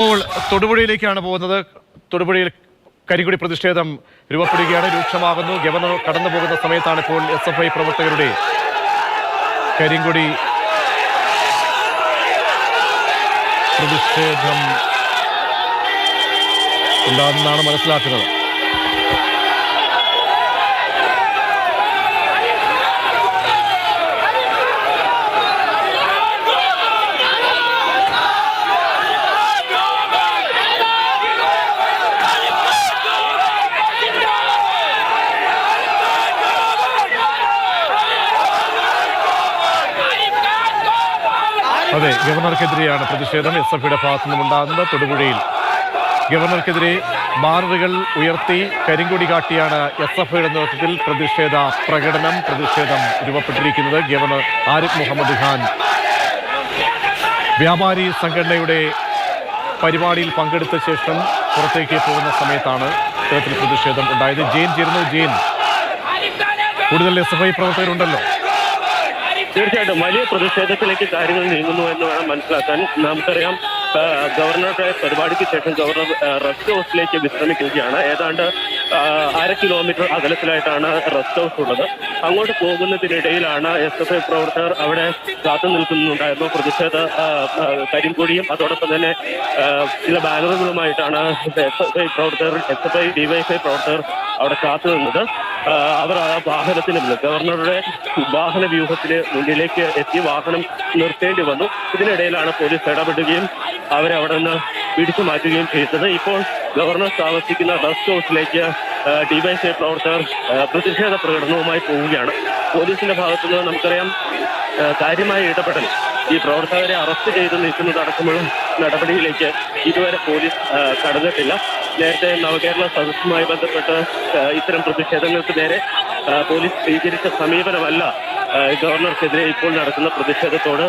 ഇപ്പോൾ തൊടുപുഴയിലേക്കാണ് പോകുന്നത്. തൊടുപുഴയിൽ കരിങ്കൊടി പ്രതിഷേധം രൂപപ്പെടുകയാണ്, രൂക്ഷമാകുന്നു. ഗവർണർ കടന്നു പോകുന്ന സമയത്താണ് ഇപ്പോൾ SFI പ്രവർത്തകരുടെ കരിങ്കൊടി പ്രതിഷേധം ഉണ്ടാകുന്നതാണ് മനസ്സിലാക്കുന്നത്. അതെ, ഗവർണർക്കെതിരെയാണ് പ്രതിഷേധം SFIയുടെ ഭാഗത്തു നിന്നുണ്ടാകുന്നത്. തൊടുപുഴയിൽ ഗവർണർക്കെതിരെ ബാനറുകൾ ഉയർത്തി കരിങ്കൊടി കാട്ടിയാണ് SFIയുടെ നേതൃത്വത്തിൽ പ്രതിഷേധം രൂപപ്പെട്ടിരിക്കുന്നത്. ഗവർണർ ആരിഫ് മുഹമ്മദ് ഖാൻ വ്യാപാരി സംഘടനയുടെ പരിപാടിയിൽ പങ്കെടുത്ത ശേഷം പുറത്തേക്ക് പോകുന്ന സമയത്താണ് ഇത്തരത്തിൽ പ്രതിഷേധം ഉണ്ടായത്. ജെയിൻ ചേരുന്നു. ജെയിൻ, കൂടുതൽ SFI പ്രവർത്തകരുണ്ടല്ലോ. തീർച്ചയായിട്ടും വലിയ പ്രതിഷേധത്തിലേക്ക് കാര്യങ്ങൾ നീങ്ങുന്നു എന്ന് വേണം മനസ്സിലാക്കാൻ. നമുക്കറിയാം, ഗവർണറുടെ പരിപാടിക്ക് ശേഷം ഗവർണർ റെസ്റ്റ് ഹൗസിലേക്ക് വിശ്രമിക്കുകയാണ്. ഏതാണ്ട് 1/2 കിലോമീറ്റർ അകലത്തിലായിട്ടാണ് റെസ്റ്റ് ഹൗസ് ഉള്ളത്. അങ്ങോട്ട് പോകുന്നതിനിടയിലാണ് SFI പ്രവർത്തകർ അവിടെ കാത്തു നിൽക്കുന്നുണ്ടായിരുന്നു. പ്രതിഷേധ കരിങ്കൊടിയും അതോടൊപ്പം തന്നെ ചില ബാനറുകളുമായിട്ടാണ് SFI DYFI പ്രവർത്തകർ അവിടെ കാത്തു നിന്നത്. അവർ ആ വാഹനത്തിന് ഗവർണറുടെ വാഹന വ്യൂഹത്തിന് മുന്നിലേക്ക് എത്തി വാഹനം നിർത്തേണ്ടി വന്നു. ഇതിനിടയിലാണ് പോലീസ് ഇടപെടുകയും അവരെ അവിടെ നിന്ന് പിടിച്ചു മാറ്റുകയും ചെയ്തത്. ഇപ്പോൾ ഗവർണർ താമസിക്കുന്ന റെസ്റ്റ് ഹൗസിലേക്ക് DYFI പ്രവർത്തകർ പ്രതിഷേധ പ്രകടനവുമായി പോവുകയാണ്. പോലീസിന്റെ ഭാഗത്തുനിന്ന് നമുക്കറിയാം കാര്യമായ ഇടപെടൽ ഈ പ്രവർത്തകരെ അറസ്റ്റ് ചെയ്ത് നീക്കുന്നതടക്കമുള്ള നടപടിയിലേക്ക് ഇതുവരെ പോലീസ് കടന്നിട്ടില്ല. നേരത്തെ നവകേരള സദസ്സുമായി ബന്ധപ്പെട്ട് ഇത്തരം പ്രതിഷേധങ്ങൾക്ക് നേരെ പോലീസ് സ്വീകരിച്ച സമീപനമല്ല ഗവർണർക്കെതിരെ ഇപ്പോൾ നടക്കുന്ന പ്രതിഷേധത്തോട്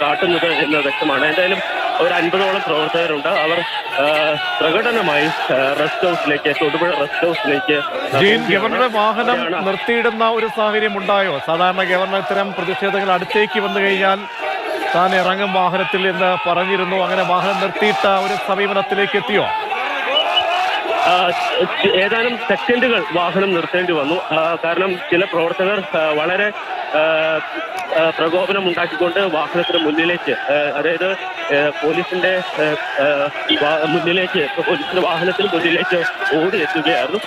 കാട്ടുന്നത് എന്ന് വ്യക്തമാണ്. എന്തായാലും ഒരു 50ഓളം പ്രവർത്തകരുണ്ട്. അവർ പ്രകടനമായി റെസ്റ്റ് ഹൗസിലേക്ക്, തൊടുപുഴ റെസ്റ്റ് ഹൗസിലേക്ക്. ഗവർണറുടെ വാഹനം നിർത്തിയിടുന്ന ഒരു സാഹചര്യം ഉണ്ടായോ? സാധാരണ ഗവർണർ ഇത്തരം പ്രതിഷേധങ്ങൾ അടുത്തേക്ക് വന്നു കഴിഞ്ഞാൽ താൻ ഇറങ്ങും വാഹനത്തിൽ എന്ന് പറഞ്ഞിരുന്നു. അങ്ങനെ വാഹനം നിർത്തിയിട്ട ഒരു സമീപനത്തിലേക്ക് എത്തിയോ? ഏതാനും സെക്കൻഡുകൾ വാഹനം നിർത്തേണ്ടി വന്നു. കാരണം ചില പ്രവർത്തകർ വളരെ പ്രകോപനം ഉണ്ടാക്കിക്കൊണ്ട് വാഹനത്തിന് മുന്നിലേക്ക്, അതായത് പോലീസിന്റെ വാഹനത്തിന് മുന്നിലേക്ക് ഓടിയെത്തുകയായിരുന്നു.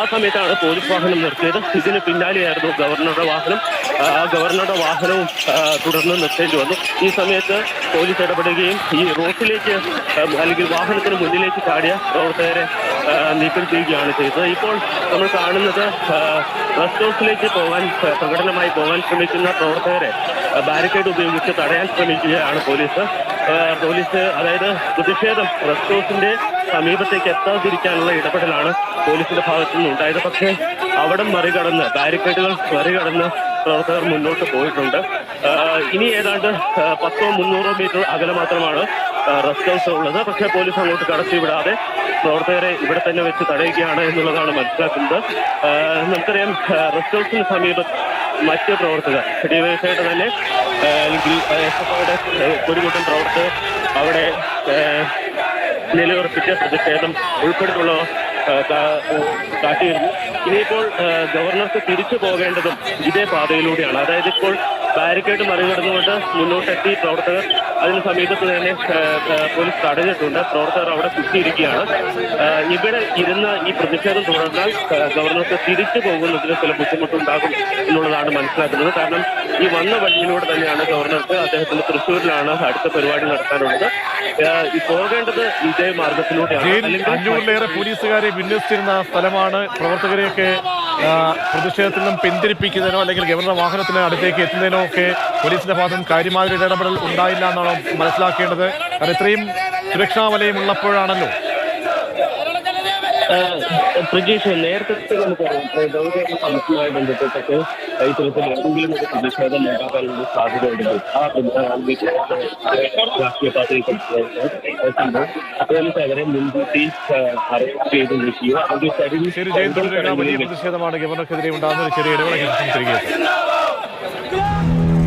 ആ സമയത്താണ് പോലീസ് വാഹനം നിർത്തിയത്. ഇതിന് പിന്നാലെയായിരുന്നു ഗവർണറുടെ വാഹനം. ആ ഗവർണറുടെ വാഹനവും തുടർന്ന് നിർത്തേണ്ടി വന്നു. ഈ സമയത്ത് പോലീസ് ഇടപെടുകയും ഈ റോഡിലേക്ക് അല്ലെങ്കിൽ വാഹനത്തിന് മുന്നിലേക്ക് ചാടിയ പ്രവർത്തകരെ നീക്കം ചെയ്യുകയാണ് ചെയ്തത്. ഇപ്പോൾ നമ്മൾ കാണുന്നത് റെസ്റ്റ് ഹൗസിലേക്ക് പ്രകടനമായി പോകാൻ ശ്രമിക്കുന്ന പ്രവർത്തകരെ ബാരിക്കേഡ് ഉപയോഗിച്ച് തടയാൻ ശ്രമിക്കുകയാണ് പോലീസ്. അതായത് പ്രതിഷേധം റെസ്റ്റ് ഹൗസിന്റെ സമീപത്തേക്ക് എത്താതിരിക്കാനുള്ള ഇടപെടലാണ് പോലീസിന്റെ ഭാഗത്തു നിന്നുണ്ടായത്. പക്ഷേ അവിടെ മറികടന്ന്, ബാരിക്കേഡുകൾ മറികടന്ന് പ്രവർത്തകർ മുന്നോട്ട് പോയിട്ടുണ്ട്. ഇനി ഏതാണ്ട് 100-300 മീറ്റർ അകലെ മാത്രമാണ് റെസ്റ്റ് ഹൗസ് ഉള്ളത്. പക്ഷേ പോലീസ് അങ്ങോട്ട് കടത്തിവിടാതെ പ്രവർത്തകരെ ഇവിടെ തന്നെ വെച്ച് തടയുകയാണ് എന്നുള്ളതാണ് മനസ്സിലാക്കുന്നത്. നമുക്കറിയാം, റെസ്റ്റ് ഹൗസിന് സമീപം മറ്റ് പ്രവർത്തകർ, DYFIയുടെ തന്നെ അല്ലെങ്കിൽ SFIയുടെ ഒരു കൂട്ടം പ്രവർത്തകർ അവിടെ നിലയുറപ്പിച്ച പ്രതിഷേധം ഉൾപ്പെടെയുള്ള കാട്ടിയിരുന്നു. ഇനിയിപ്പോൾ ഗവർണർക്ക് തിരിച്ചു പോകേണ്ടതും ഇതേ പാതയിലൂടെയാണ്. അതായത് ഇപ്പോൾ ബാരിക്കേഡ് മറികടന്നുകൊണ്ട് മുന്നോട്ടെത്തി പ്രവർത്തകർ അതിന് സമീപത്ത് തന്നെ പോലീസ് തടഞ്ഞിട്ടുണ്ട്. പ്രവർത്തകർ അവിടെ കുത്തിയിരിക്കുകയാണ്. ഇവിടെ ഇരുന്ന് ഈ പ്രതിഷേധം തുടർന്നാൽ ഗവർണർക്ക് തിരിച്ചു പോകുന്നതിന് ചില ബുദ്ധിമുട്ടുണ്ടാകും എന്നുള്ളതാണ് മനസ്സിലാക്കുന്നത്. കാരണം ഈ വന്ന വഴിയിലൂടെ തന്നെയാണ് ഗവർണർക്ക്, അദ്ദേഹത്തിന് തൃശ്ശൂരിലാണ് അടുത്ത പരിപാടി നടത്താനുള്ളത്. ഈ പോകേണ്ടത് ഇതേ മാർഗത്തിലൂടെയാണ്. 500-ലേറെ പോലീസുകാരെ വിന്യസിച്ചിരുന്ന സ്ഥലമാണ്. പ്രവർത്തകരെയൊക്കെ പ്രതിഷേധത്തിൽ നിന്നും പിന്തിരിപ്പിക്കുന്നതിനോ അല്ലെങ്കിൽ ഗവർണർ വാഹനത്തിന് അടുത്തേക്ക് എത്തുന്നതിനോ ഒക്കെ പോലീസിന്റെ ഭാഗത്തും കാര്യമായ ഇടപെടൽ ഉണ്ടായില്ല എന്നാണ് മനസ്സിലാക്കേണ്ടത്. കാരണം ഇത്രയും സുരക്ഷാ വലയം ഉള്ളപ്പോഴാണല്ലോ. പ്രജീഷ്, നേരത്തെ നമുക്കറിയാം നവകേരള സദസ്സുമായി ബന്ധപ്പെട്ടൊക്കെ ഇത്തരത്തിൽ ഏതെങ്കിലും ഒരു പ്രതിഷേധം ഉണ്ടാക്കാനുള്ള സാധ്യതയുണ്ട്. രാഷ്ട്രീയ പാർട്ടി അവരെ മുൻകൂട്ടി അറസ്റ്റ് ചെയ്ത് നിൽക്കുകയോ വലിയ പ്രതിഷേധമാണ് ഗവർണർക്കെതിരെ ഉണ്ടാകുന്ന. ചെറിയ ഇടവേളയ്ക്ക് ശേഷം തിരികെ